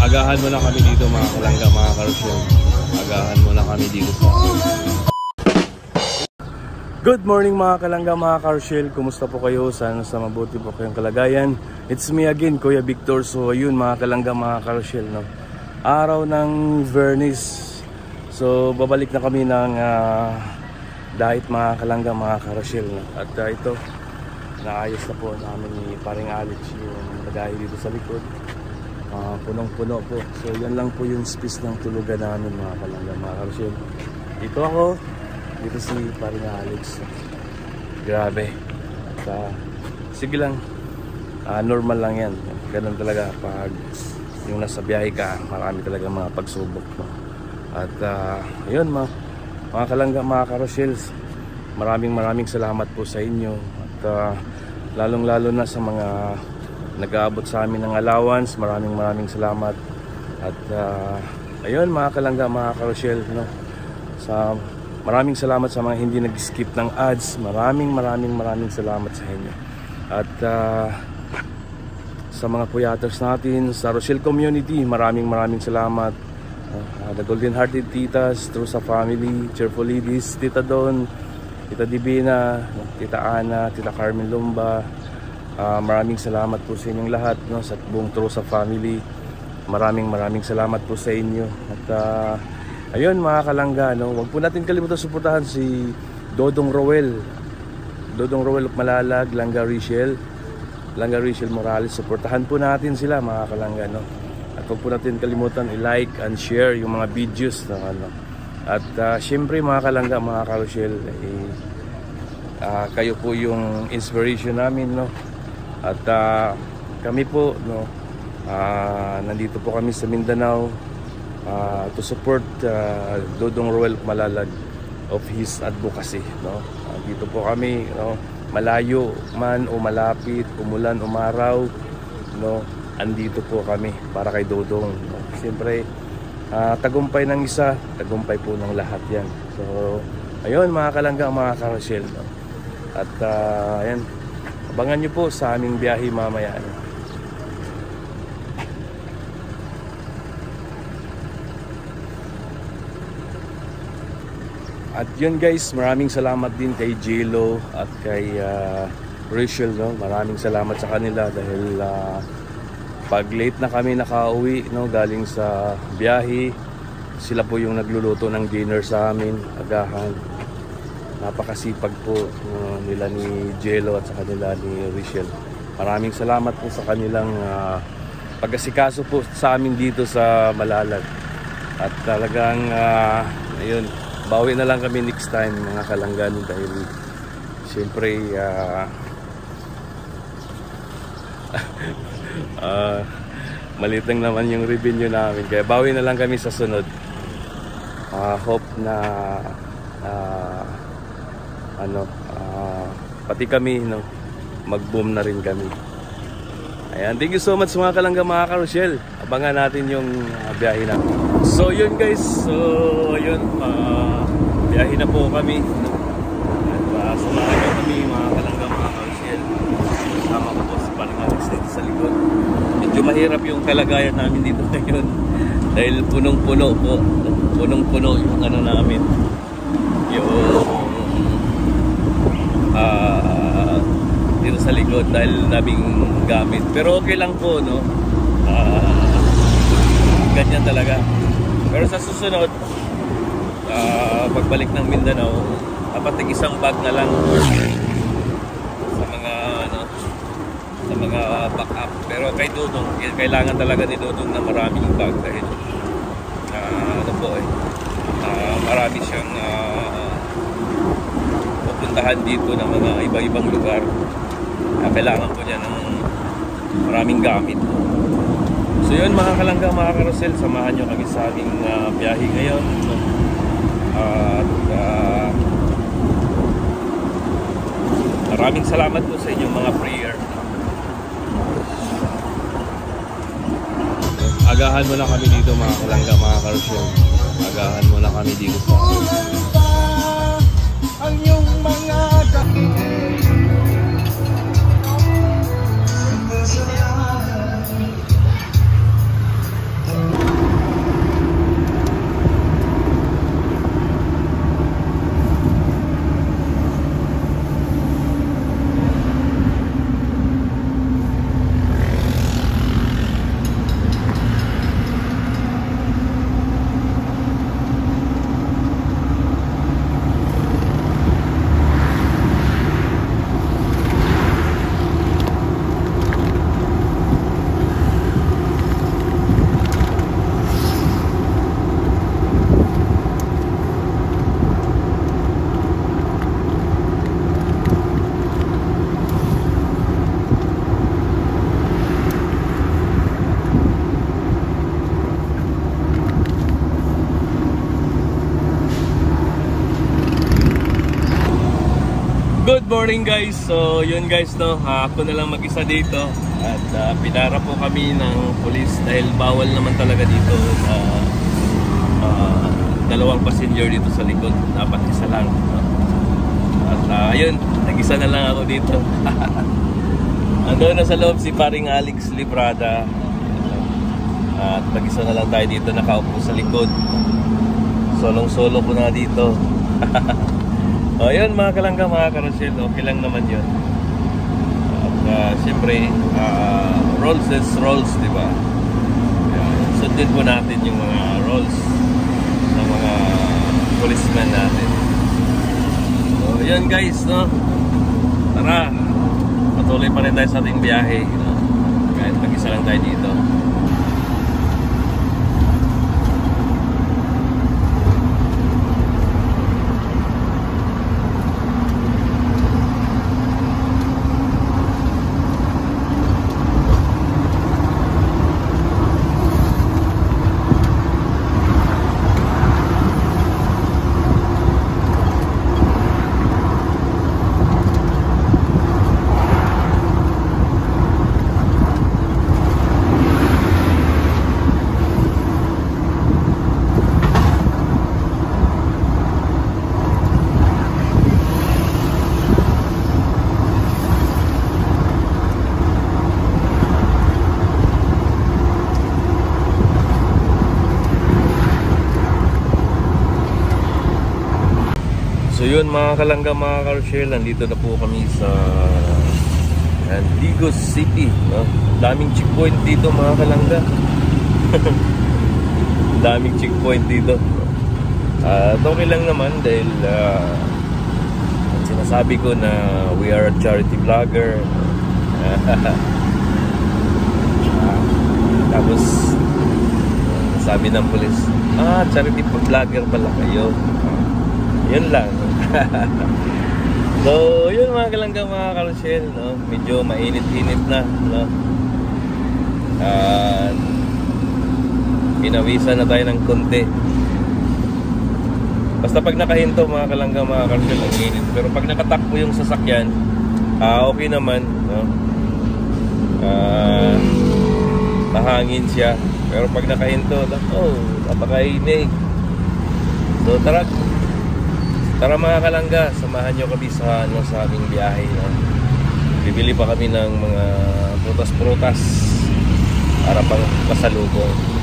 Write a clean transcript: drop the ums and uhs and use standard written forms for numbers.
Agahan mo na kami dito mga kalangga, mga karosyel. Agahan mo na kami dito sa... Good morning mga kalangga, mga karosyel. Kumusta po kayo? Sana sa mabuti po kayong kalagayan. It's me again, Kuya Victor. So ayun mga kalangga, mga karosyel, no? Araw ng Vernis. So babalik na kami ng dahit mga kalangga, mga karosyel, no? At ito, naayos na po namin ni paring Alex yung lagahe dito sa likod. Punong-puno po. So yan lang po yung space ng tulugan namin mga kalangga, mga karosyel. Dito ako, dito si paring Alex. Grabe. Sige lang, normal lang yan. Ganun talaga pag yung nasa biyahe ka, marami talaga mga pagsubok, no? At yun mga kalangga, mga karosyel, maraming salamat po sa inyo. At lalong lalo na sa mga nag-aabot sa amin ng allowance, maraming salamat. At ayun mga kalangga, mga karosyel, no? Maraming salamat sa mga hindi nag-skip ng ads. Maraming salamat sa inyo. At sa mga puyaters natin sa Rochelle community, maraming salamat. The Golden Hearted Titas, True sa Family, Cheerful Ladies, Tita Don, Tita Divina, Tita Ana, Tita Carmen Lumba. Maraming salamat po sa inyong lahat, no? Sa buong True sa Family, maraming salamat po sa inyo. At ayun mga kalangga, no? Huwag po natin kalimutan suportahan si Dodong Roel of Malalag, Langga Rachel Morales. Suportahan po natin sila mga kalangga, no? At huwag po natin kalimutan i-like and share yung mga videos, no? At syempre mga kalangga, mga karosyel, kayo po yung inspiration namin, no? At kami po, no, nandito po kami sa Mindanao to support Dodong Roel Malalag of his advocacy, no? Dito po kami, no, malayo man o malapit, umulan, umaraw, no, andito po kami para kay Dodong, no? Siyempre, tagumpay ng isa, tagumpay po ng lahat yan. So ayun mga kalangga, mga karosyel, no? At ayan, abangan nyo po sa aming biyahe mamaya, no? At yun guys, maraming salamat din kay Jelo at kay Rachel, no? Maraming salamat sa kanila dahil pag late na kami nakauwi, no, galing sa biyahe, sila po yung nagluluto ng dinner sa amin, agahan. Napakasipag po nila ni Jelo at sa kanila ni Rachel. Maraming salamat po sa kanilang pag-asikaso po sa amin dito sa Malalag. At talagang ayun, bawi na lang kami next time mga kalanggan dahil siyempre maliit lang naman yung revenue namin, kaya bawi na lang kami sa sunod. Hope na pati kami, no, mag-boom na rin kami. Ayan, thank you so much mga kalangga, mga karosyel. Abangan natin yung biyahe namin. So yun guys, so yun, biyahe na po kami. At samahan nyo kami mga kalangga, mga karosyel. Kasama ko po si paring Alex dito sa likod. Medyo mahirap yung kalagayan namin dito ngayon dahil punong-puno po. Punong-puno yung ano namin, yung dito sa likod dahil naming gamit. Pero okay lang po, no? Ganyan talaga. Pero sa susunod, pagbalik ng Mindanao, dapat isang bag na lang sa mga sa mga backup. Pero kay Dodong, kailangan talaga ni Dodong na maraming bag dahil marami siyang pupuntahan dito ng mga iba-ibang lugar. Kailangan po niya ng maraming gamit. So yun mga kalangga, mga karosel, samahan nyo kami sa aming biyahe ngayon. At maraming salamat po sa inyong mga prayer. Agahan mo na kami dito mga kalangga, mga karosel. Agahan mo na kami dito sa ang iyong mga morning guys. So yun guys no, ako na lang mag-isa dito. At pinara po kami ng police dahil bawal naman talaga dito dalawang passenger dito sa likod. Dapat isa lang no? At ayun, nag-isa na lang ako dito. Ando na sa loob si paring Alex Librada. At mag-isa na lang tayo dito, nakaupo sa likod. Solong-solo ko na dito. O yun mga kalangga, mga karosyel, okay lang naman yun. At siyempre, rules is rules, diba? Sundin po natin yung mga rules ng mga policemen natin. So yun guys, no? Tara, patuloy pa rin tayo sa ating biyahe, no? Kahit mag-isa lang tayo dito. So yun mga kalangga, mga karosyel, nandito na po kami sa Antigos City, no? Daming checkpoint dito mga kalangga. Daming checkpoint dito. Okay lang naman dahil sinasabi ko na we are a charity vlogger. Tapos sabi ng pulis, charity vlogger pala kayo. Yun lang. So yun mga kalangga, mga karosyel, no? Medyo mainit-init na, no? Pinawisan na tayo ng konti. Basta pag nakahinto mga kalangga, mga karosyel, ang init. Pero pag nakatakbo yung sasakyan, okay naman, no? Mahangin siya. Pero pag nakahinto, napakainit. So tara mga kalangga, samahan nyo kami sa aming biyahe, no? Bibili pa kami ng mga prutas-prutas para pang pasalubong.